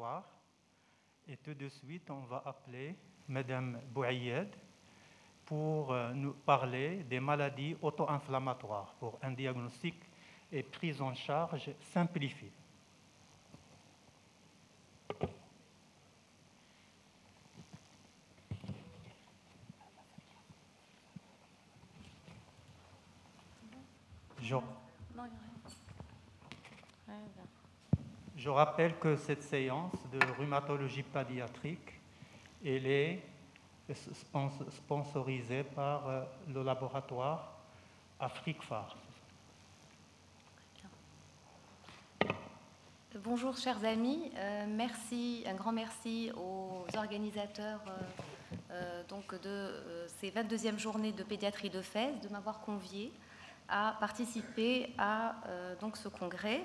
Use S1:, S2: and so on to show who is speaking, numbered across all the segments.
S1: inflammatoire. Et tout de suite, on va appeler Madame Bouayed pour nous parler des maladies auto-inflammatoires pour un diagnostic et prise en charge simplifiée. Je rappelle que cette séance de rhumatologie pédiatrique, elle est sponsorisée par le laboratoire Afrique Phare.
S2: Bonjour chers amis, merci, un grand merci aux organisateurs de ces 22e journées de pédiatrie de Fès de m'avoir convié à participer à ce congrès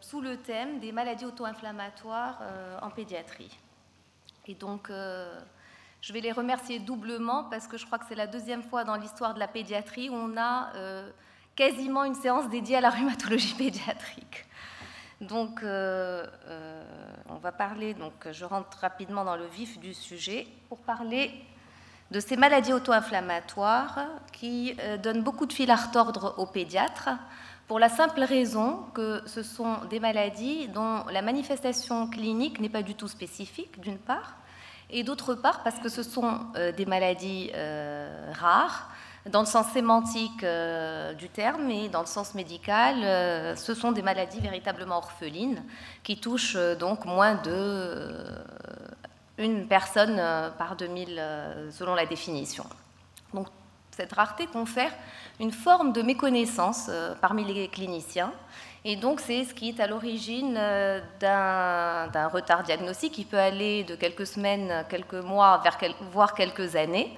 S2: sous le thème des maladies auto-inflammatoires en pédiatrie. Et donc, je vais les remercier doublement parce que je crois que c'est la deuxième fois dans l'histoire de la pédiatrie où on a quasiment une séance dédiée à la rhumatologie pédiatrique. Donc, on va parler, je rentre rapidement dans le vif du sujet pour parler de ces maladies auto-inflammatoires qui donnent beaucoup de fil à retordre aux pédiatres pour la simple raison que ce sont des maladies dont la manifestation clinique n'est pas du tout spécifique, d'une part, et d'autre part parce que ce sont des maladies rares, dans le sens sémantique du terme, et dans le sens médical, ce sont des maladies véritablement orphelines qui touchent donc moins de une personne par 2000 selon la définition. Donc cette rareté confère une forme de méconnaissance parmi les cliniciens, et donc c'est ce qui est à l'origine d'un retard diagnostique qui peut aller de quelques semaines, quelques mois, voire quelques années.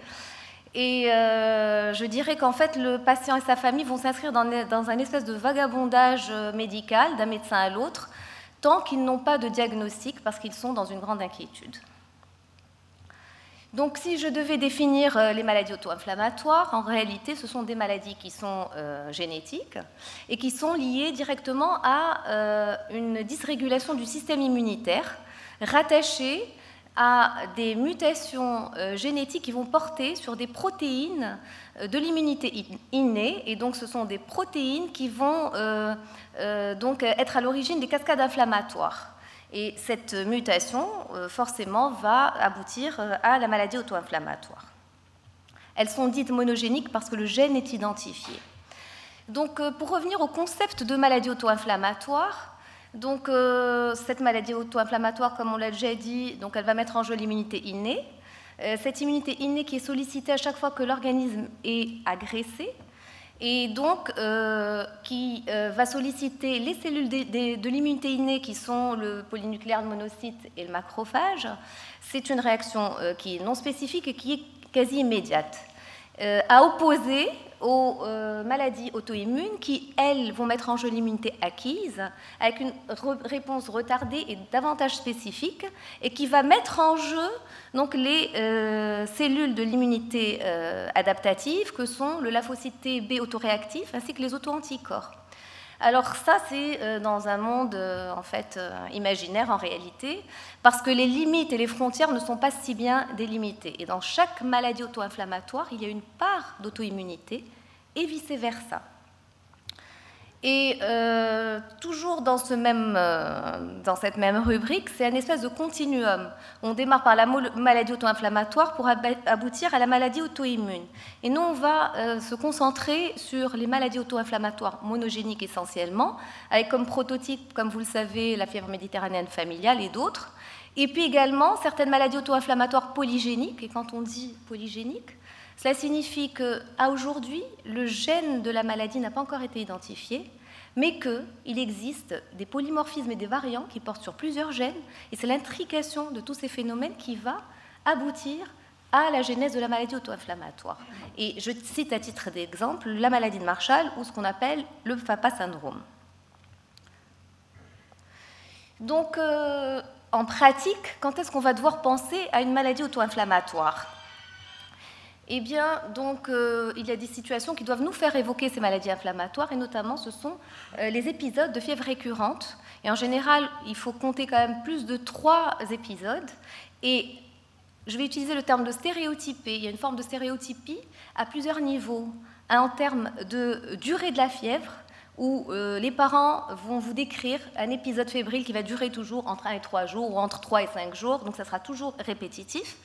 S2: Et je dirais qu'en fait, le patient et sa famille vont s'inscrire dans un espèce de vagabondage médical d'un médecin à l'autre, tant qu'ils n'ont pas de diagnostic, parce qu'ils sont dans une grande inquiétude. Donc, si je devais définir les maladies auto-inflammatoires, en réalité, ce sont des maladies qui sont génétiques et qui sont liées directement à une dysrégulation du système immunitaire rattachée à des mutations génétiques qui vont porter sur des protéines de l'immunité innée, et donc ce sont des protéines qui vont donc être à l'origine des cascades inflammatoires. Et cette mutation, forcément, va aboutir à la maladie auto-inflammatoire. Elles sont dites monogéniques parce que le gène est identifié. Donc, pour revenir au concept de maladie auto-inflammatoire, donc, cette maladie auto-inflammatoire, comme on l'a déjà dit, donc elle va mettre en jeu l'immunité innée. Cette immunité innée qui est sollicitée à chaque fois que l'organisme est agressé, et donc qui va solliciter les cellules de l'immunité innée qui sont le polynucléaire de monocytes et le macrophage. C'est une réaction qui est non spécifique et qui est quasi immédiate, à opposer aux maladies auto-immunes qui, elles, vont mettre en jeu l'immunité acquise avec une réponse retardée et davantage spécifique, et qui va mettre en jeu donc, les cellules de l'immunité adaptative que sont le lymphocyte T B autoréactif ainsi que les auto-anticorps. Alors ça, c'est dans un monde en fait imaginaire en réalité, parce que les limites et les frontières ne sont pas si bien délimitées. Et dans chaque maladie auto-inflammatoire, il y a une part d'auto-immunité et vice-versa. Et toujours dans cette même rubrique, c'est un espèce de continuum. On démarre par la maladie auto-inflammatoire pour aboutir à la maladie auto-immune. Et nous, on va se concentrer sur les maladies auto-inflammatoires monogéniques essentiellement, avec comme prototype, comme vous le savez, la fièvre méditerranéenne familiale et d'autres. Et puis également certaines maladies auto-inflammatoires polygéniques. Et quand on dit polygénique, cela signifie qu'à aujourd'hui, le gène de la maladie n'a pas encore été identifié, mais qu'il existe des polymorphismes et des variants qui portent sur plusieurs gènes, et c'est l'intrication de tous ces phénomènes qui va aboutir à la genèse de la maladie auto-inflammatoire. Et je cite à titre d'exemple la maladie de Marshall ou ce qu'on appelle le FAPA syndrome. Donc, en pratique, quand est-ce qu'on va devoir penser à une maladie auto-inflammatoire ? Eh bien, donc, il y a des situations qui doivent nous faire évoquer ces maladies inflammatoires, et notamment, ce sont les épisodes de fièvre récurrente. Et en général, il faut compter quand même plus de 3 épisodes. Et je vais utiliser le terme de stéréotypé. Il y a une forme de stéréotypie à plusieurs niveaux. Un en termes de durée de la fièvre, où les parents vont vous décrire un épisode fébrile qui va durer toujours entre 1 et 3 jours, ou entre 3 et 5 jours, donc ça sera toujours répétitif.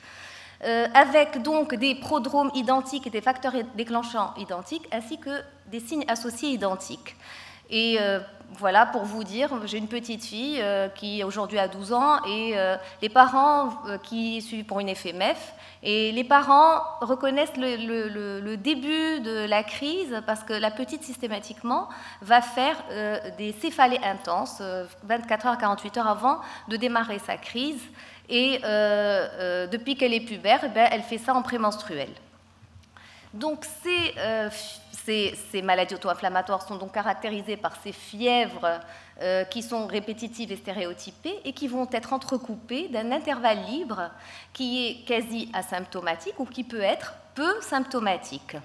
S2: Avec donc des prodromes identiques et des facteurs déclenchants identiques, ainsi que des signes associés identiques. Et voilà, pour vous dire, j'ai une petite fille qui aujourd'hui a 12 ans, et les parents qui suivent pour une FMF, et les parents reconnaissent le début de la crise, parce que la petite, systématiquement, va faire des céphalées intenses 24 heures à 48 heures avant de démarrer sa crise. Et depuis qu'elle est pubère, elle fait ça en prémenstruel. Donc ces maladies auto-inflammatoires sont donc caractérisées par ces fièvres qui sont répétitives et stéréotypées, et qui vont être entrecoupées d'un intervalle libre qui est quasi asymptomatique ou qui peut être peu symptomatique.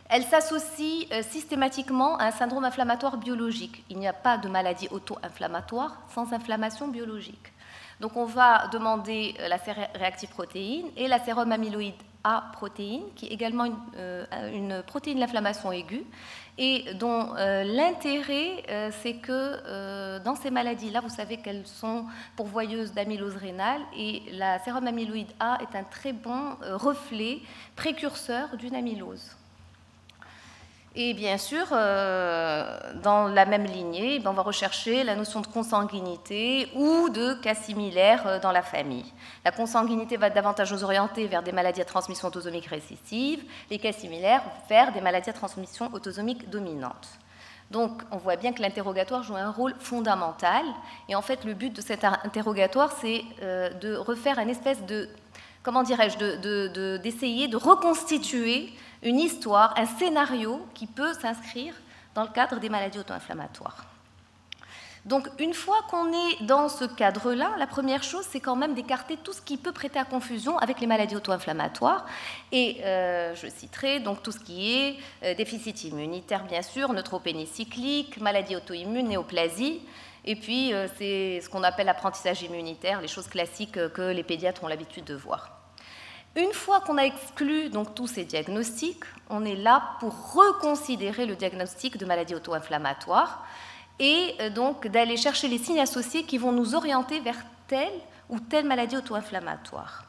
S2: Elle s'associe systématiquement à un syndrome inflammatoire biologique. Il n'y a pas de maladie auto-inflammatoire sans inflammation biologique. Donc on va demander la C-réactive protéine et la sérum amyloïde A protéine, qui est également une protéine de l'inflammation aiguë, et dont l'intérêt, c'est que dans ces maladies-là, vous savez qu'elles sont pourvoyeuses d'amylose rénale, et la sérum amyloïde A est un très bon reflet précurseur d'une amylose. Et bien sûr, dans la même lignée, on va rechercher la notion de consanguinité ou de cas similaires dans la famille. La consanguinité va davantage nous orienter vers des maladies à transmission autosomique récessive, les cas similaires vers des maladies à transmission autosomique dominante. Donc, on voit bien que l'interrogatoire joue un rôle fondamental. Et en fait, le but de cet interrogatoire, c'est de refaire une espèce de, comment dirais-je, d'essayer de reconstituer une histoire, un scénario qui peut s'inscrire dans le cadre des maladies auto-inflammatoires. Donc, une fois qu'on est dans ce cadre-là, la première chose, c'est quand même d'écarter tout ce qui peut prêter à confusion avec les maladies auto-inflammatoires. Et je citerai donc tout ce qui est déficit immunitaire, bien sûr, neutropénie cyclique, maladie auto-immune, néoplasie. Et puis, c'est ce qu'on appelle l'apprentissage immunitaire, les choses classiques que les pédiatres ont l'habitude de voir. Une fois qu'on a exclu donc tous ces diagnostics, on est là pour reconsidérer le diagnostic de maladie auto-inflammatoire, et donc d'aller chercher les signes associés qui vont nous orienter vers telle ou telle maladie auto-inflammatoire.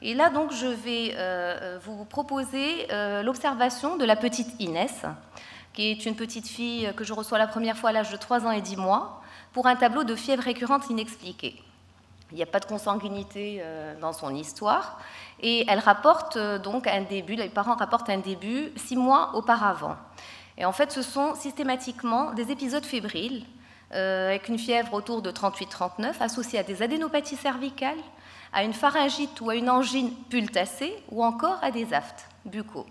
S2: Et là, donc, je vais vous proposer l'observation de la petite Inès, qui est une petite fille que je reçois la première fois à l'âge de 3 ans et 10 mois, pour un tableau de fièvre récurrente inexpliquée. Il n'y a pas de consanguinité dans son histoire, et elle rapporte donc un début, les parents rapportent un début 6 mois auparavant. Et en fait, ce sont systématiquement des épisodes fébriles, avec une fièvre autour de 38-39, associée à des adénopathies cervicales, à une pharyngite ou à une angine pultacée, ou encore à des aftes buccaux.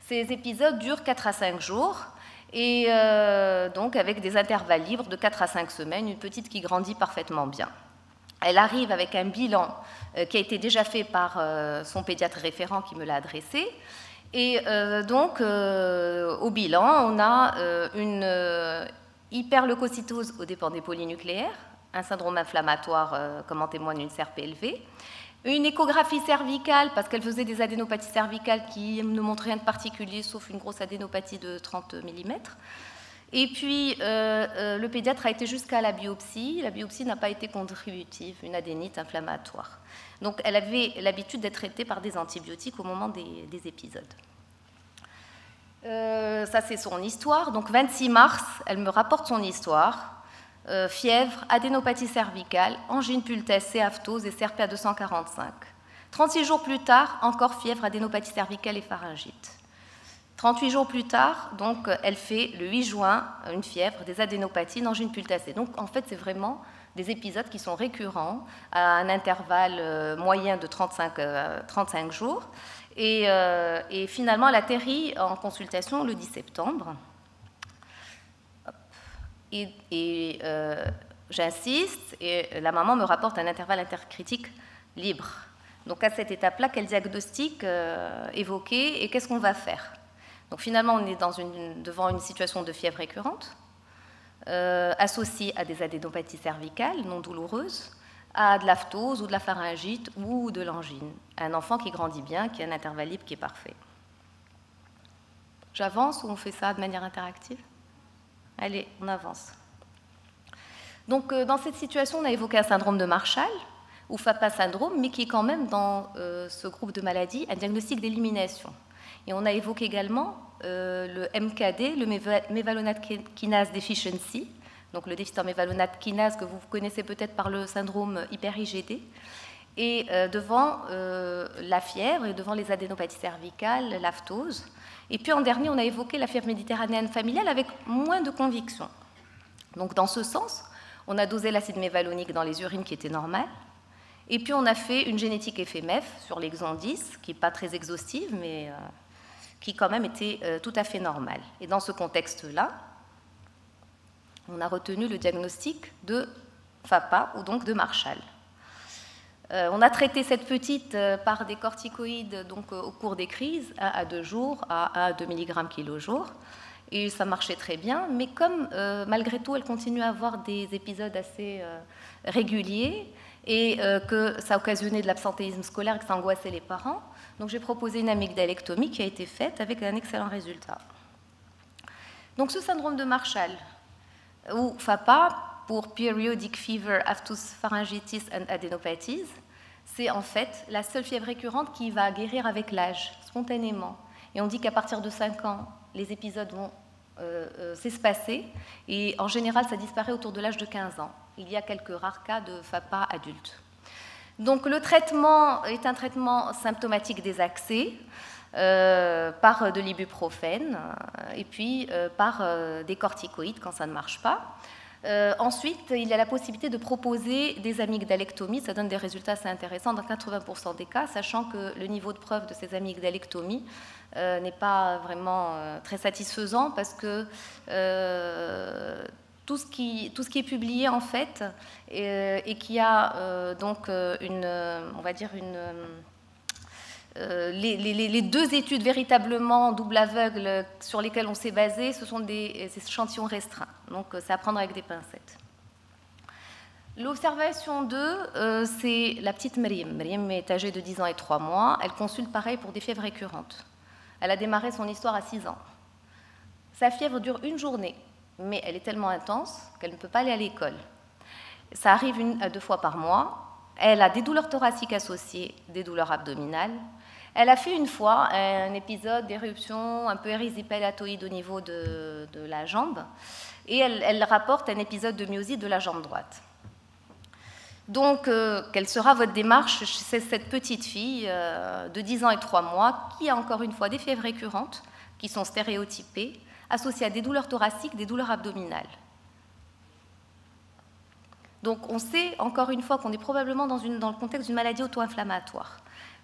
S2: Ces épisodes durent 4 à 5 jours, et donc avec des intervalles libres de 4 à 5 semaines, une petite qui grandit parfaitement bien. Elle arrive avec un bilan qui a été déjà fait par son pédiatre référent qui me l'a adressé. Et donc, au bilan, on a une hyperleucocytose aux dépens des polynucléaires, un syndrome inflammatoire, comme en témoigne une CRP élevée, une échographie cervicale, parce qu'elle faisait des adénopathies cervicales qui ne montrent rien de particulier, sauf une grosse adénopathie de 30 mm. Et puis, le pédiatre a été jusqu'à la biopsie. La biopsie n'a pas été contributive, une adénite inflammatoire. Donc, elle avait l'habitude d'être traitée par des antibiotiques au moment des épisodes. Ça, c'est son histoire. Donc, 26 mars, elle me rapporte son histoire. Fièvre, adénopathie cervicale, angine pultacée, aphthose et CRP à 245. 36 jours plus tard, encore fièvre, adénopathie cervicale et pharyngite. 38 jours plus tard, donc, elle fait le 8 juin une fièvre, des adénopathies, une angine pultacée. Donc, en fait, c'est vraiment des épisodes qui sont récurrents à un intervalle moyen de 35 jours. Et finalement, elle atterrit en consultation le 10 septembre. Et j'insiste, et la maman me rapporte un intervalle intercritique libre. Donc à cette étape-là, quel diagnostic évoquer et qu'est-ce qu'on va faire? Donc finalement, on est devant une situation de fièvre récurrente, associée à des adénopathies cervicales non douloureuses, à de l'aphthose ou de la pharyngite ou de l'angine. Un enfant qui grandit bien, qui a un intervalle libre qui est parfait. J'avance ou on fait ça de manière interactive? Allez, on avance. Donc dans cette situation, on a évoqué un syndrome de Marshall, ou FAPA syndrome, mais qui est quand même dans ce groupe de maladies un diagnostic d'élimination. Et on a évoqué également le MKD, le mévalonate kinase deficiency, donc le déficit en mévalonate kinase que vous connaissez peut-être par le syndrome hyper-IgD, et devant la fièvre et devant les adénopathies cervicales, l'aphthose. Et puis en dernier, on a évoqué la fièvre méditerranéenne familiale avec moins de conviction. Donc dans ce sens, on a dosé l'acide mévalonique dans les urines qui était normal. Et puis on a fait une génétique FMF sur l'exon 10, qui n'est pas très exhaustive, mais qui quand même était tout à fait normale. Et dans ce contexte-là, on a retenu le diagnostic de FAPA, ou donc de Marshall. On a traité cette petite par des corticoïdes donc, au cours des crises, 1 à 2 jours, à 1 à 2 mg kg/jour. Et ça marchait très bien, mais comme malgré tout, elle continue à avoir des épisodes assez réguliers, et que ça occasionnait de l'absentéisme scolaire et que ça angoissait les parents. Donc j'ai proposé une amygdalectomie qui a été faite avec un excellent résultat. Donc ce syndrome de Marshall, ou FAPA, pour Periodic Fever, Aphthous Pharyngitis and Adenopathies, c'est en fait la seule fièvre récurrente qui va guérir avec l'âge, spontanément. Et on dit qu'à partir de 5 ans, les épisodes vont s'espacer, et en général, ça disparaît autour de l'âge de 15 ans. Il y a quelques rares cas de FAPA adultes. Donc le traitement est un traitement symptomatique des accès par de l'ibuprofène et puis par des corticoïdes quand ça ne marche pas. Ensuite, il y a la possibilité de proposer des amygdalectomies. Ça donne des résultats assez intéressants dans 80% des cas, sachant que le niveau de preuve de ces amygdalectomies n'est pas vraiment très satisfaisant parce que tout ce qui est publié en fait et qui a donc on va dire les 2 études véritablement double aveugle sur lesquelles on s'est basé, ce sont des échantillons restreints. Donc c'est à prendre avec des pincettes. L'observation 2, c'est la petite Mriem. Mriem est âgée de 10 ans et 3 mois. Elle consulte pareil pour des fièvres récurrentes. Elle a démarré son histoire à 6 ans. Sa fièvre dure une journée, mais elle est tellement intense qu'elle ne peut pas aller à l'école. Ça arrive 1 à 2 fois par mois. Elle a des douleurs thoraciques associées, des douleurs abdominales. Elle a fait une fois un épisode d'éruption un peu érysipélatoïde au niveau de la jambe, et elle rapporte un épisode de myosite de la jambe droite. Donc, quelle sera votre démarche? C'est cette petite fille de 10 ans et 3 mois qui a encore une fois des fièvres récurrentes, qui sont stéréotypées, associées à des douleurs thoraciques, des douleurs abdominales. Donc on sait encore une fois qu'on est probablement dans le contexte d'une maladie auto-inflammatoire.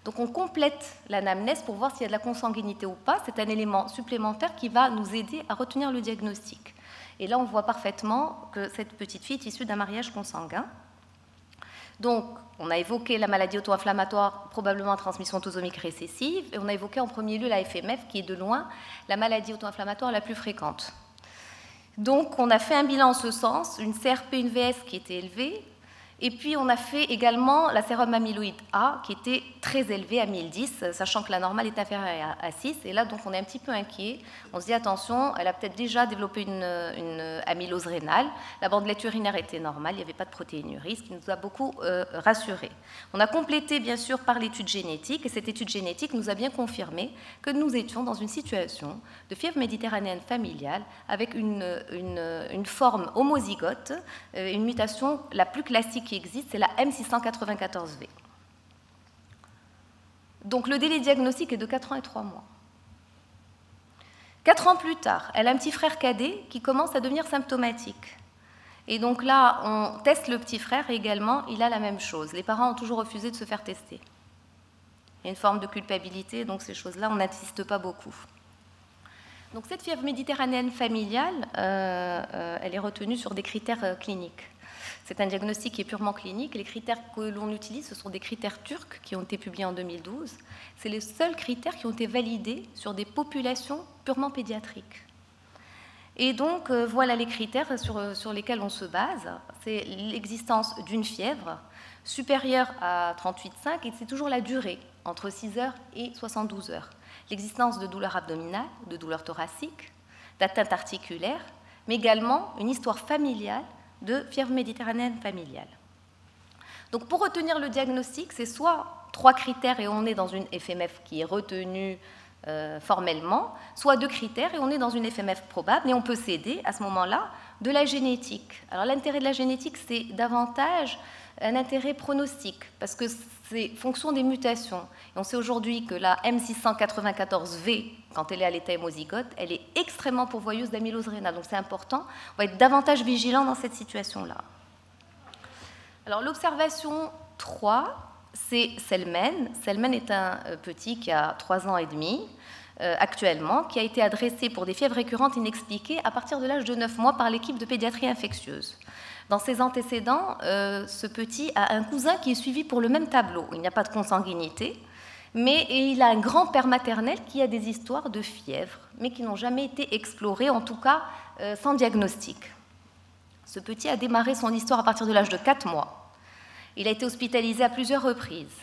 S2: Donc on complète l'anamnèse pour voir s'il y a de la consanguinité ou pas. C'est un élément supplémentaire qui va nous aider à retenir le diagnostic. Et là on voit parfaitement que cette petite fille est issue d'un mariage consanguin. Donc on a évoqué la maladie auto-inflammatoire probablement à transmission autosomique récessive, et on a évoqué en premier lieu la FMF qui est de loin la maladie auto-inflammatoire la plus fréquente. Donc, on a fait un bilan en ce sens, une CRP, une VS qui était élevée, et puis on a fait également la sérum amyloïde A qui était très élevée à 1010, sachant que la normale est inférieure à 6, et là donc on est un petit peu inquiet. On se dit attention, elle a peut-être déjà développé une amylose rénale, la bandelette urinaire était normale, il n'y avait pas de protéinurie, ce qui nous a beaucoup rassurés. On a complété bien sûr par l'étude génétique, et cette étude génétique nous a bien confirmé que nous étions dans une situation de fièvre méditerranéenne familiale avec une forme homozygote, une mutation la plus classique qui existe, c'est la M694V. Donc le délai diagnostique est de 4 ans et 3 mois. 4 ans plus tard, elle a un petit frère cadet qui commence à devenir symptomatique. Et donc là, on teste le petit frère et également, il a la même chose. Les parents ont toujours refusé de se faire tester. Il y a une forme de culpabilité, donc ces choses-là, on n'insiste pas beaucoup. Donc cette fièvre méditerranéenne familiale, elle est retenue sur des critères cliniques. C'est un diagnostic qui est purement clinique. Les critères que l'on utilise, ce sont des critères turcs qui ont été publiés en 2012. C'est les seuls critères qui ont été validés sur des populations purement pédiatriques. Et donc, voilà les critères sur lesquels on se base. C'est l'existence d'une fièvre supérieure à 38,5 et c'est toujours la durée, entre 6 heures et 72 heures. L'existence de douleurs abdominales, de douleurs thoraciques, d'atteintes articulaires, mais également une histoire familiale de fièvre méditerranéenne familiale. Donc pour retenir le diagnostic, c'est soit 3 critères et on est dans une FMF qui est retenue formellement, soit 2 critères et on est dans une FMF probable, mais on peut s'aider à ce moment-là de la génétique. Alors l'intérêt de la génétique, c'est davantage un intérêt pronostique, parce que c'est fonction des mutations. Et on sait aujourd'hui que la M694V, quand elle est à l'état hémozygote, elle est extrêmement pourvoyeuse d'amylose rénale. Donc c'est important, on va être davantage vigilant dans cette situation-là. Alors l'observation 3, c'est Selmen. Selmen est un petit qui a 3 ans et demi actuellement, qui a été adressé pour des fièvres récurrentes inexpliquées à partir de l'âge de 9 mois par l'équipe de pédiatrie infectieuse. Dans ses antécédents, ce petit a un cousin qui est suivi pour le même tableau. Il n'y a pas de consanguinité, mais il a un grand-père maternel qui a des histoires de fièvre, mais qui n'ont jamais été explorées, en tout cas sans diagnostic. Ce petit a démarré son histoire à partir de l'âge de 4 mois. Il a été hospitalisé à plusieurs reprises,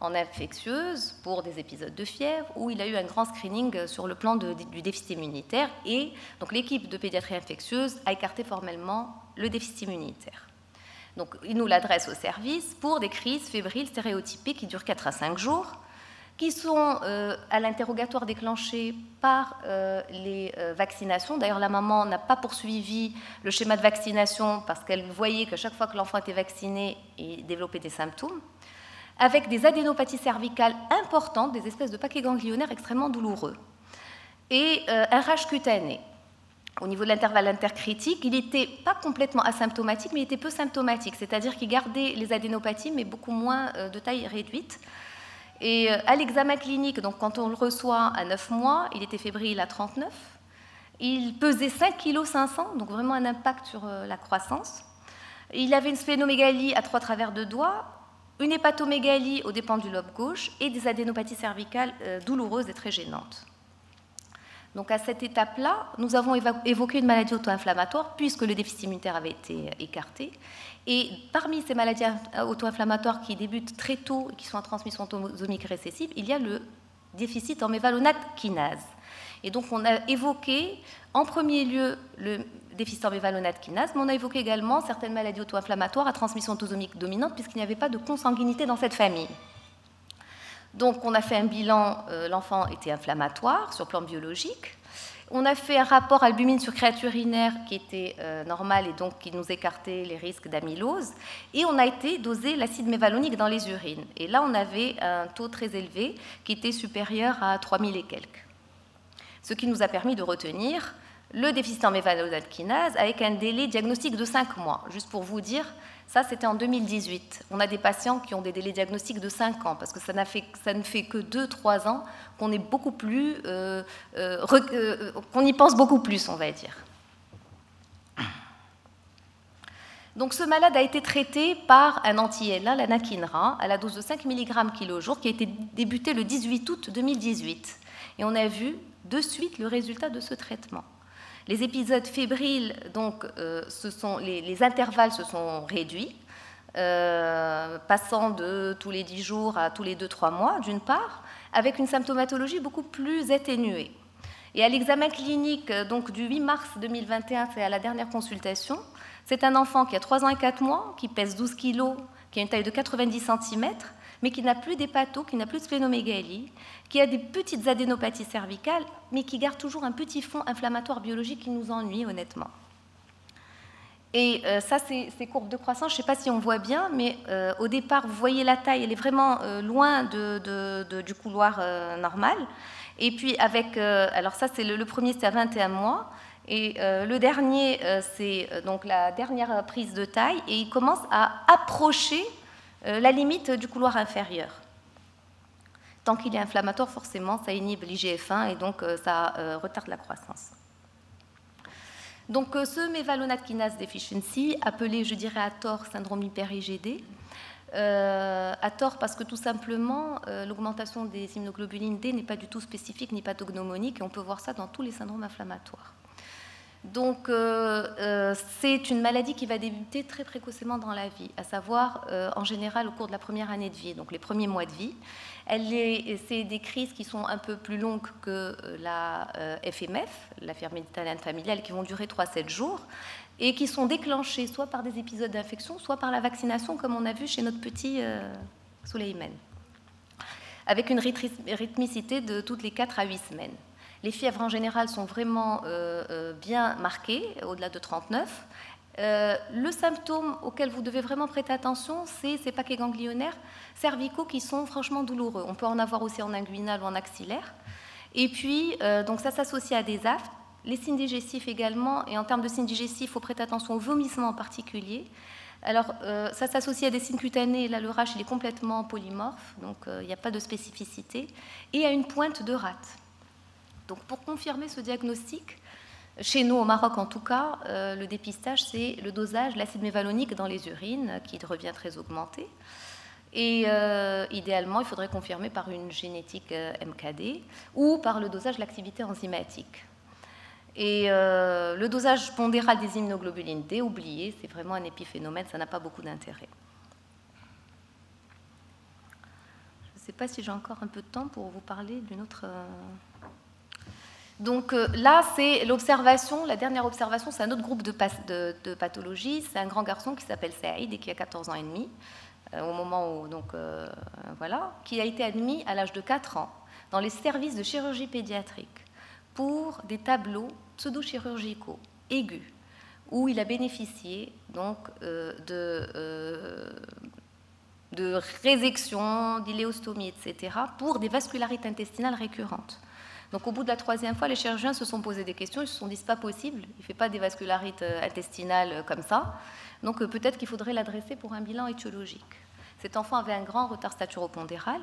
S2: en infectieuse pour des épisodes de fièvre, où il a eu un grand screening sur le plan du déficit immunitaire, et donc l'équipe de pédiatrie infectieuse a écarté formellement le déficit immunitaire. Donc il nous l'adresse au service pour des crises fébriles stéréotypées qui durent 4 à 5 jours, qui sont à l'interrogatoire déclenchées par les vaccinations. D'ailleurs, la maman n'a pas poursuivi le schéma de vaccination parce qu'elle voyait qu'à chaque fois que l'enfant était vacciné, il développait des symptômes, avec des adénopathies cervicales importantes, des espèces de paquets ganglionnaires extrêmement douloureux, et un rash cutané. Au niveau de l'intervalle intercritique, il n'était pas complètement asymptomatique, mais il était peu symptomatique, c'est-à-dire qu'il gardait les adénopathies, mais beaucoup moins de taille réduite. Et à l'examen clinique, donc quand on le reçoit à 9 mois, il était fébrile à 39. Il pesait 5,5 kg, donc vraiment un impact sur la croissance. Il avait une splénomégalie à 3 travers de doigts, une hépatomégalie aux dépens du lobe gauche et des adénopathies cervicales douloureuses et très gênantes. Donc à cette étape-là, nous avons évoqué une maladie auto-inflammatoire puisque le déficit immunitaire avait été écarté. Et parmi ces maladies auto-inflammatoires qui débutent très tôt et qui sont en transmission autosomique récessive, il y a le déficit en mévalonate kinase. Et donc on a évoqué en premier lieu le déficit en mévalonate kinase, mais on a évoqué également certaines maladies auto-inflammatoires à transmission autosomique dominante puisqu'il n'y avait pas de consanguinité dans cette famille. Donc on a fait un bilan, l'enfant était inflammatoire sur le plan biologique. On a fait un rapport albumine sur créature urinaire qui était normal et donc qui nous écartait les risques d'amylose. Et on a été dosé l'acide mévalonique dans les urines. Et là, on avait un taux très élevé qui était supérieur à 3000 et quelques. Ce qui nous a permis de retenir le déficit en mévalonate kinase avec un délai diagnostique de 5 mois. Juste pour vous dire, ça c'était en 2018. On a des patients qui ont des délais diagnostiques de 5 ans parce que ça ne fait que 2-3 ans qu'on est beaucoup plus, qu'on y pense beaucoup plus, on va dire. Donc ce malade a été traité par un anti-ELA, l'anakinra, à la dose de 5 mg kg jour qui a été débuté le 18 août 2018. Et on a vu de suite le résultat de ce traitement. Les épisodes fébriles, donc, les intervalles se sont réduits, passant de tous les 10 jours à tous les 2-3 mois, d'une part, avec une symptomatologie beaucoup plus atténuée. Et à l'examen clinique donc, du 8 mars 2021, c'est à la dernière consultation, c'est un enfant qui a 3 ans et 4 mois, qui pèse 12 kg, qui a une taille de 90 cm, mais qui n'a plus d'hépato, qui n'a plus de splénomégalie, qui a des petites adénopathies cervicales, mais qui garde toujours un petit fond inflammatoire biologique qui nous ennuie, honnêtement. Et ça, ces courbes de croissance, je ne sais pas si on voit bien, mais au départ, vous voyez la taille, elle est vraiment loin du couloir normal. Et puis, alors ça, c'est le premier, c'était à 21 mois. Et le dernier, c'est donc la dernière prise de taille, et il commence à approcher la limite du couloir inférieur. Tant qu'il est inflammatoire, forcément, ça inhibe l'IGF-1 et donc ça retarde la croissance. Donc ce mévalonate kinase deficiency, appelé, je dirais à tort, syndrome hyper-IgD, à tort parce que tout simplement, l'augmentation des immunoglobulines D n'est pas du tout spécifique ni pathognomonique, et on peut voir ça dans tous les syndromes inflammatoires. Donc c'est une maladie qui va débuter très précocement dans la vie, à savoir en général au cours de la première année de vie, donc les premiers mois de vie. C'est des crises qui sont un peu plus longues que la FMF, la fièvre méditerranéenne familiale, qui vont durer 3-7 jours, et qui sont déclenchées soit par des épisodes d'infection, soit par la vaccination, comme on a vu chez notre petit Souleymane, avec une rythmicité de toutes les 4 à 8 semaines. Les fièvres en général sont vraiment bien marquées, au-delà de 39. Le symptôme auquel vous devez vraiment prêter attention, c'est ces paquets ganglionnaires cervicaux qui sont franchement douloureux. On peut en avoir aussi en inguinal ou en axillaire. Et puis, donc ça s'associe à des aftes. Les signes digestifs également, et en termes de signes digestifs, il faut prêter attention au vomissement en particulier. Alors, ça s'associe à des signes cutanés, là le rash il est complètement polymorphe, donc il n'y a pas de spécificité, et à une pointe de rate. Donc pour confirmer ce diagnostic, chez nous au Maroc en tout cas, le dépistage c'est le dosage de l'acide mévalonique dans les urines, qui revient très augmenté. Et idéalement, il faudrait confirmer par une génétique MKD ou par le dosage de l'activité enzymatique. Et le dosage pondéral des immunoglobulines D, oublié, c'est vraiment un épiphénomène, ça n'a pas beaucoup d'intérêt. Je ne sais pas si j'ai encore un peu de temps pour vous parler d'une autre... Donc là, c'est l'observation, la dernière observation, c'est un autre groupe de pathologies. C'est un grand garçon qui s'appelle Saïd et qui a 14 ans et demi, au moment où, voilà, qui a été admis à l'âge de 4 ans dans les services de chirurgie pédiatrique pour des tableaux pseudo-chirurgicaux aigus, où il a bénéficié donc, de résection, d'iléostomie, etc., pour des vascularites intestinales récurrentes. Donc au bout de la 3e fois, les chirurgiens se sont posé des questions, ils se sont dit, c'est pas possible, il ne fait pas des vascularites intestinales comme ça, donc peut-être qu'il faudrait l'adresser pour un bilan étiologique. Cet enfant avait un grand retard staturopondéral,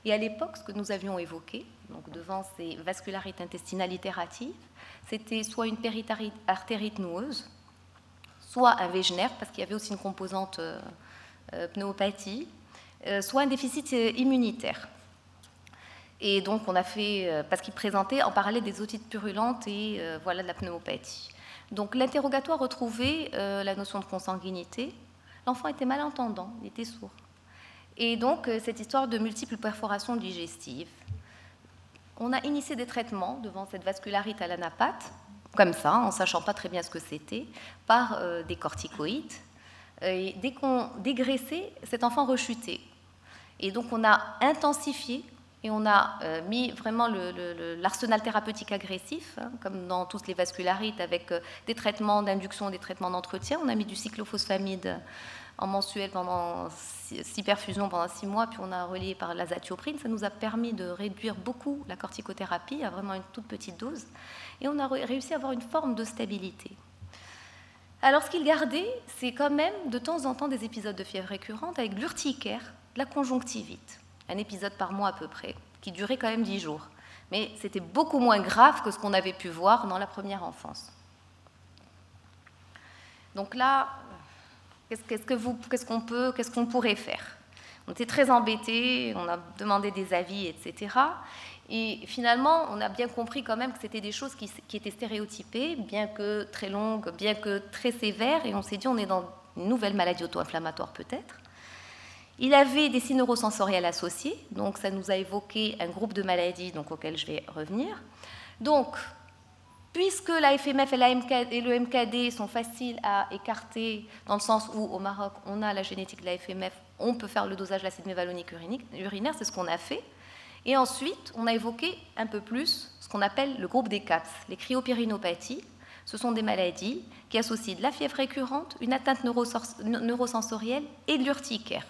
S2: et à l'époque, ce que nous avions évoqué, donc devant ces vascularites intestinales itératives, c'était soit une périartérite noueuse, soit un Wegener, parce qu'il y avait aussi une composante pneumopathie, soit un déficit immunitaire. Et donc, on a fait, parce qu'il présentait en parallèle des otites purulentes et voilà, de la pneumopathie. Donc, l'interrogatoire retrouvait la notion de consanguinité. L'enfant était malentendant, il était sourd. Et donc, cette histoire de multiples perforations digestives. On a initié des traitements devant cette vascularite à l'anapathe, comme ça, en ne sachant pas très bien ce que c'était, par des corticoïdes. Et dès qu'on dégraissait, cet enfant rechutait. Et donc, on a intensifié et on a mis vraiment l'arsenal thérapeutique agressif, hein, comme dans toutes les vascularites, avec des traitements d'induction, des traitements d'entretien. On a mis du cyclophosphamide en mensuel pendant 6 perfusions pendant 6 mois, puis on a relié par l'azatioprine. Ça nous a permis de réduire beaucoup la corticothérapie à vraiment une toute petite dose. Et on a réussi à avoir une forme de stabilité. Alors, ce qu'il gardait, c'est quand même de temps en temps des épisodes de fièvre récurrente avec de l'urticaire, de la conjonctivite. Un épisode par mois à peu près, qui durait quand même 10 jours. Mais c'était beaucoup moins grave que ce qu'on avait pu voir dans la première enfance. Donc là, qu'est-ce qu'on pourrait faire? On était très embêtés, on a demandé des avis, etc. Et finalement, on a bien compris quand même que c'était des choses qui étaient stéréotypées, bien que très longues, bien que très sévères, et on s'est dit on est dans une nouvelle maladie auto-inflammatoire peut-être. Il avait des signes neurosensoriels associés, donc ça nous a évoqué un groupe de maladies auquel je vais revenir. Donc, puisque la FMF et le MKD sont faciles à écarter, dans le sens où au Maroc, on a la génétique de la FMF, on peut faire le dosage de l'acide mévalonique urinaire, c'est ce qu'on a fait. Et ensuite, on a évoqué un peu plus ce qu'on appelle le groupe des CAPS, les cryopyrénopathies. Ce sont des maladies qui associent de la fièvre récurrente, une atteinte neurosensorielle et de l'urticaire.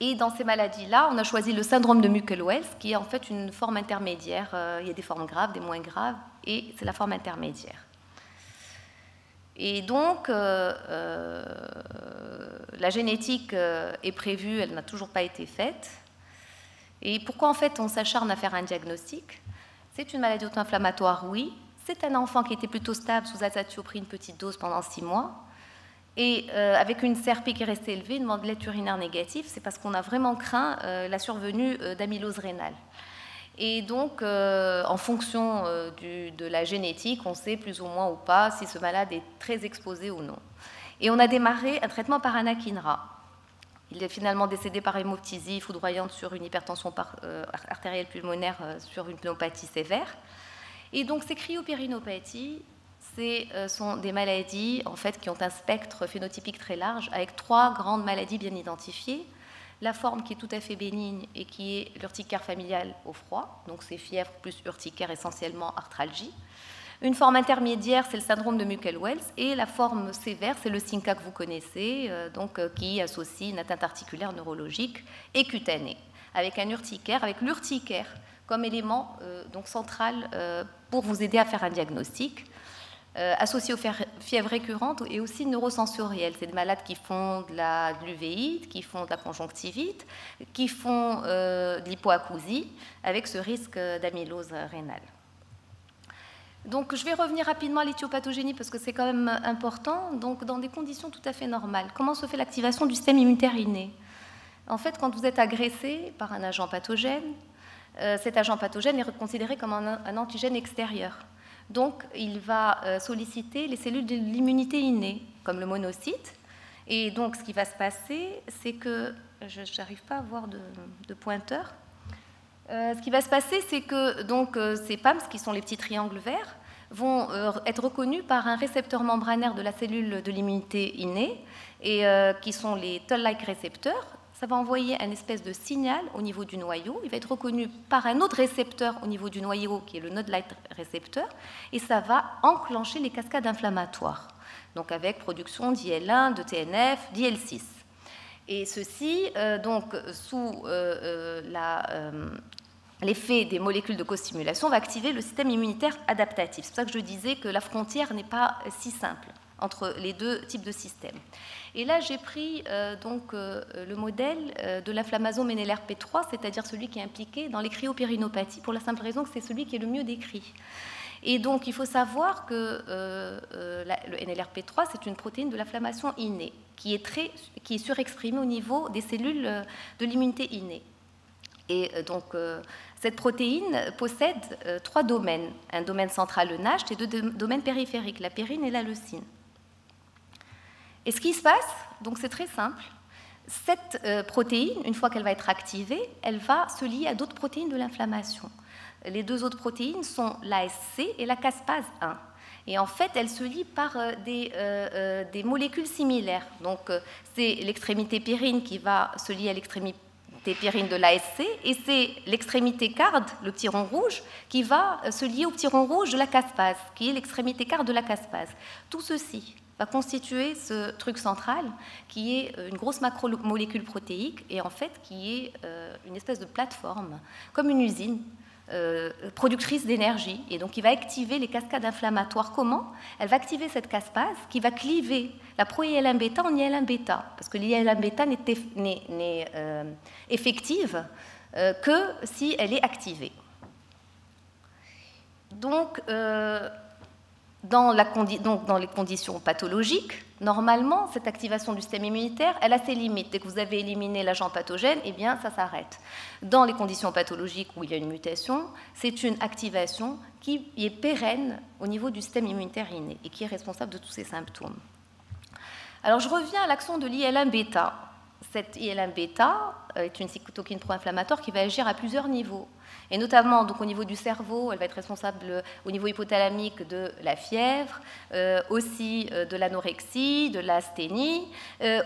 S2: Et dans ces maladies-là, on a choisi le syndrome de Muckle-Wells, qui est en fait une forme intermédiaire. Il y a des formes graves, des moins graves, et c'est la forme intermédiaire. Et donc, la génétique est prévue, elle n'a toujours pas été faite. Et pourquoi en fait on s'acharne à faire un diagnostic? C'est une maladie auto-inflammatoire, oui. C'est un enfant qui était plutôt stable sous azathioprine, petite dose pendant 6 mois. Et avec une CRP qui est restée élevée, une mandelette urinaire négative, c'est parce qu'on a vraiment craint la survenue d'amylose rénale. Et donc, en fonction de la génétique, on sait plus ou moins ou pas si ce malade est très exposé ou non. Et on a démarré un traitement par anakinra. Il est finalement décédé par hémoptysie foudroyante sur une hypertension artérielle pulmonaire sur une pneumopathie sévère. Et donc, ces cryopérinopathies, sont des maladies en fait, qui ont un spectre phénotypique très large, avec 3 grandes maladies bien identifiées. La forme qui est tout à fait bénigne et qui est l'urticaire familial au froid, donc c'est fièvre plus urticaire, essentiellement arthralgie. Une forme intermédiaire, c'est le syndrome de Muckle-Wells, et la forme sévère, c'est le SINCA que vous connaissez, qui associe une atteinte articulaire neurologique et cutanée, avec un urticaire, avec l'urticaire comme élément donc central pour vous aider à faire un diagnostic. Associés aux fièvres récurrentes et aussi neurosensorielles. C'est des malades qui font de l'uvéite, qui font de la conjonctivite, qui font de l'hypoacousie, avec ce risque d'amylose rénale. Donc, je vais revenir rapidement à l'éthiopathogénie parce que c'est quand même important. Donc, dans des conditions tout à fait normales, comment se fait l'activation du système immunitaire inné? En fait, quand vous êtes agressé par un agent pathogène, cet agent pathogène est considéré comme un antigène extérieur. Donc, il va solliciter les cellules de l'immunité innée, comme le monocyte. Et donc, ce qui va se passer, c'est que... Je n'arrive pas à avoir de pointeur. Ce qui va se passer, c'est que donc, ces PAMS, qui sont les petits triangles verts, vont être reconnus par un récepteur membranaire de la cellule de l'immunité innée, et qui sont les toll-like récepteurs. Ça va envoyer un espèce de signal au niveau du noyau. Il va être reconnu par un autre récepteur au niveau du noyau, qui est le node light récepteur, et ça va enclencher les cascades inflammatoires, donc avec production d'IL1, de TNF, d'IL6. Et ceci, donc, sous l'effet des molécules de co-stimulation, va activer le système immunitaire adaptatif. C'est pour ça que je disais que la frontière n'est pas si simple entre les deux types de systèmes. Et là, j'ai pris le modèle de l'inflammasome NLRP3, c'est-à-dire celui qui est impliqué dans les cryopérinopathies, pour la simple raison que c'est celui qui est le mieux décrit. Et donc, il faut savoir que le NLRP3, c'est une protéine de l'inflammation innée, qui est surexprimée au niveau des cellules de l'immunité innée. Et donc, cette protéine possède 3 domaines, un domaine central, le NASH, et 2 domaines périphériques, la périne et la leucine. Et ce qui se passe, donc c'est très simple, cette protéine, une fois qu'elle va être activée, elle va se lier à d'autres protéines de l'inflammation. Les 2 autres protéines sont l'ASC et la caspase 1. Et en fait, elles se lient par des molécules similaires. Donc, c'est l'extrémité pyrine qui va se lier à l'extrémité pyrine de l'ASC, et c'est l'extrémité carde, le petit rond rouge, qui va se lier au petit rond rouge de la caspase, qui est l'extrémité carde de la caspase. Tout ceci va constituer ce truc central qui est une grosse macromolécule protéique et en fait qui est une espèce de plateforme, comme une usine productrice d'énergie, et donc qui va activer les cascades inflammatoires. Comment? Elle va activer cette caspase qui va cliver la pro-IL1 bêta en IL1 bêta, parce que l'IL1 bêta n'est effective que si elle est activée. Donc, dans les conditions pathologiques, normalement, cette activation du système immunitaire, elle a ses limites. Dès que vous avez éliminé l'agent pathogène, eh bien, ça s'arrête. Dans les conditions pathologiques où il y a une mutation, c'est une activation qui est pérenne au niveau du système immunitaire inné et qui est responsable de tous ces symptômes. Alors, je reviens à l'action de l'IL1 bêta. Cette IL1 bêta est une cytokine pro-inflammatoire qui va agir à plusieurs niveaux. Et notamment donc, au niveau du cerveau, elle va être responsable au niveau hypothalamique de la fièvre, aussi de l'anorexie, de l'asthénie.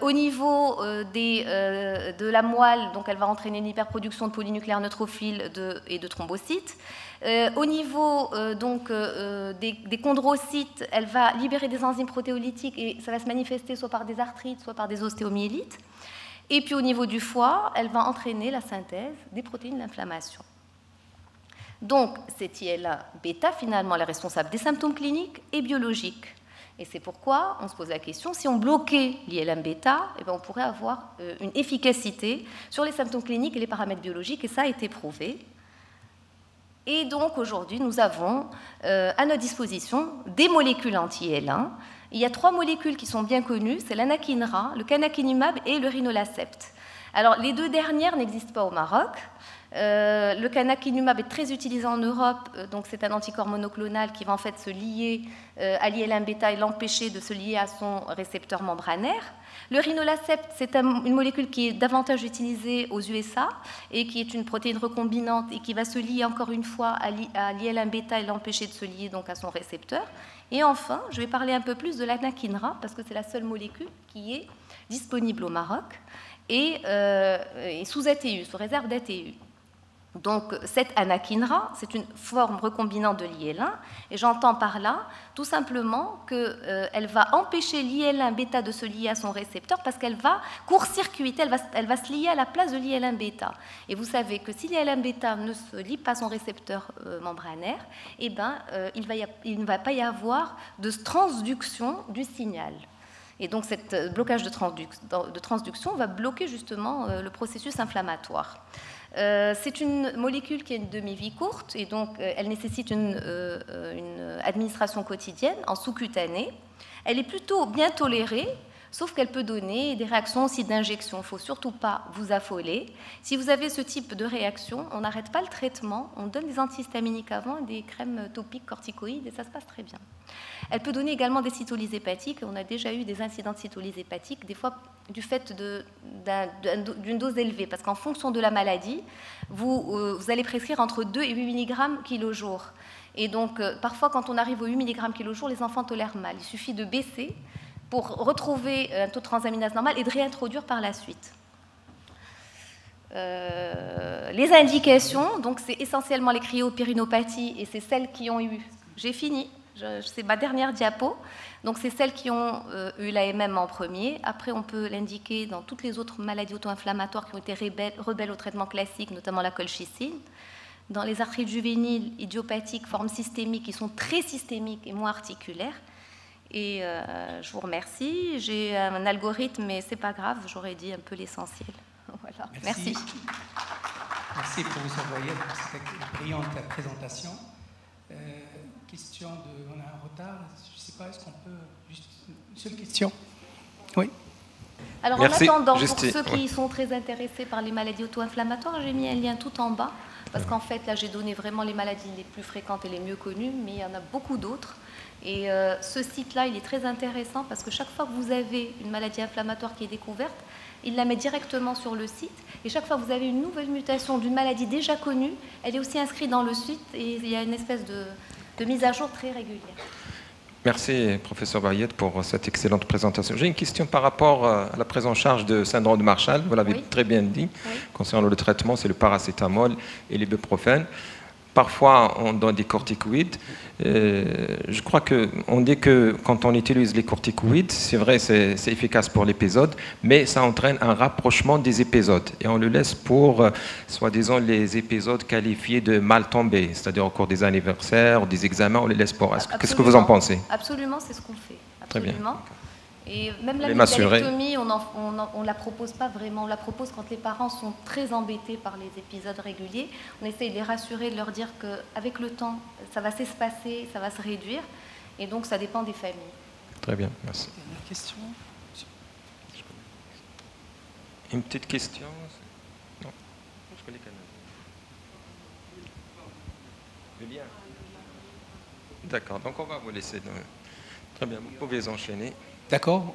S2: Au niveau de la moelle, donc, elle va entraîner une hyperproduction de polynucléaires neutrophiles et de thrombocytes. Au niveau des chondrocytes, elle va libérer des enzymes protéolytiques et ça va se manifester soit par des arthrites, soit par des ostéomyélites. Et puis au niveau du foie, elle va entraîner la synthèse des protéines de l'inflammation. Donc, cette IL1 bêta, finalement, elle est responsable des symptômes cliniques et biologiques. Et c'est pourquoi on se pose la question, si on bloquait l'IL1 bêta, eh bien, on pourrait avoir une efficacité sur les symptômes cliniques et les paramètres biologiques, et ça a été prouvé. Et donc aujourd'hui, nous avons à notre disposition des molécules anti-IL-1. Il y a 3 molécules qui sont bien connues, c'est l'anakinra, le canakinumab et le rhinolacept. Alors les 2 dernières n'existent pas au Maroc. Le canakinumab est très utilisé en Europe, donc c'est un anticorps monoclonal qui va en fait se lier à l'IL-1 bêta et l'empêcher de se lier à son récepteur membranaire. Le rhinolacept, c'est une molécule qui est davantage utilisée aux USA et qui est une protéine recombinante et qui va se lier encore une fois à l'IL-1 bêta et l'empêcher de se lier donc à son récepteur. Et enfin, je vais parler un peu plus de l'anakinra parce que c'est la seule molécule qui est disponible au Maroc et sous ATU, sous réserve d'ATU. Donc cette anakinra, c'est une forme recombinante de l'IL-1, et j'entends par là tout simplement qu'elle va empêcher l'IL-1 bêta de se lier à son récepteur parce qu'elle va court-circuiter, elle va se lier à la place de l'IL-1 bêta. Et vous savez que si l'IL-1 bêta ne se lie pas à son récepteur membranaire, eh ben, il ne va pas y avoir de transduction du signal. Et donc, ce blocage de transduction va bloquer justement le processus inflammatoire. C'est une molécule qui a une demi-vie courte et donc elle nécessite une administration quotidienne en sous-cutanée. Elle est plutôt bien tolérée, sauf qu'elle peut donner des réactions aussi d'injection. Il ne faut surtout pas vous affoler. Si vous avez ce type de réaction, on n'arrête pas le traitement, on donne des antihistaminiques avant et des crèmes topiques corticoïdes et ça se passe très bien. Elle peut donner également des cytolyses hépatiques. On a déjà eu des incidents de cytolyse hépatique, des fois du fait d'une dose élevée, parce qu'en fonction de la maladie, vous allez prescrire entre 2 et 8 mg kg/jour. Et donc, parfois, quand on arrive aux 8 mg kg/jour, les enfants tolèrent mal. Il suffit de baisser pour retrouver un taux de transaminase normal et de réintroduire par la suite. Les indications, donc c'est essentiellement les cryopyrinopathies et c'est celles qui ont eu... J'ai fini. C'est ma dernière diapo. Donc, c'est celles qui ont eu l'AMM en premier. Après, on peut l'indiquer dans toutes les autres maladies auto-inflammatoires qui ont été rebelles au traitement classique, notamment la colchicine. Dans les arthrites juvéniles, idiopathiques, formes systémiques, qui sont très systémiques et moins articulaires. Et je vous remercie. J'ai un algorithme, mais ce n'est pas grave, j'aurais dit un peu l'essentiel. Voilà. Merci.
S3: Merci, professeur Bouyed, pour cette brillante présentation. On a un retard, je ne sais pas, est-ce qu'on peut... Juste une seule question. Oui.
S2: Alors merci. En attendant, pour ceux qui sont très intéressés par les maladies auto-inflammatoires, j'ai mis un lien tout en bas, parce qu'en fait, là, j'ai donné vraiment les maladies les plus fréquentes et les mieux connues, mais il y en a beaucoup d'autres. Et ce site-là, il est très intéressant, parce que chaque fois que vous avez une maladie inflammatoire qui est découverte, il la met directement sur le site. Et chaque fois que vous avez une nouvelle mutation d'une maladie déjà connue, elle est aussi inscrite dans le site, et il y a une espèce de mise à jour très régulière.
S4: Merci, professeur Bouyed, pour cette excellente présentation. J'ai une question par rapport à la prise en charge de syndrome de Marshall. Vous l'avez très bien dit. Concernant le traitement, c'est le paracétamol et l'ibuprofène. Parfois, on donne des corticoïdes. Je crois qu'on dit que quand on utilise les corticoïdes, c'est vrai, c'est efficace pour l'épisode, mais ça entraîne un rapprochement des épisodes. Et on le laisse pour, soi-disant, les épisodes qualifiés de mal tombés, c'est-à-dire au cours des anniversaires, des examens, on les laisse pour. Qu'est-ce que vous en pensez?
S2: Absolument, c'est ce qu'on fait. Absolument.
S4: Très bien.
S2: Et même la myélectomie, on ne la propose pas vraiment. On la propose quand les parents sont très embêtés par les épisodes réguliers. On essaye de les rassurer, de leur dire qu'avec le temps, ça va s'espacer, ça va se réduire. Et donc, ça dépend des familles.
S4: Très bien, merci.
S3: Une question?
S4: Une petite question? Non, je connais quand même. Le lien. D'accord, donc on va vous laisser. Très bien, vous pouvez enchaîner.
S3: D'accord.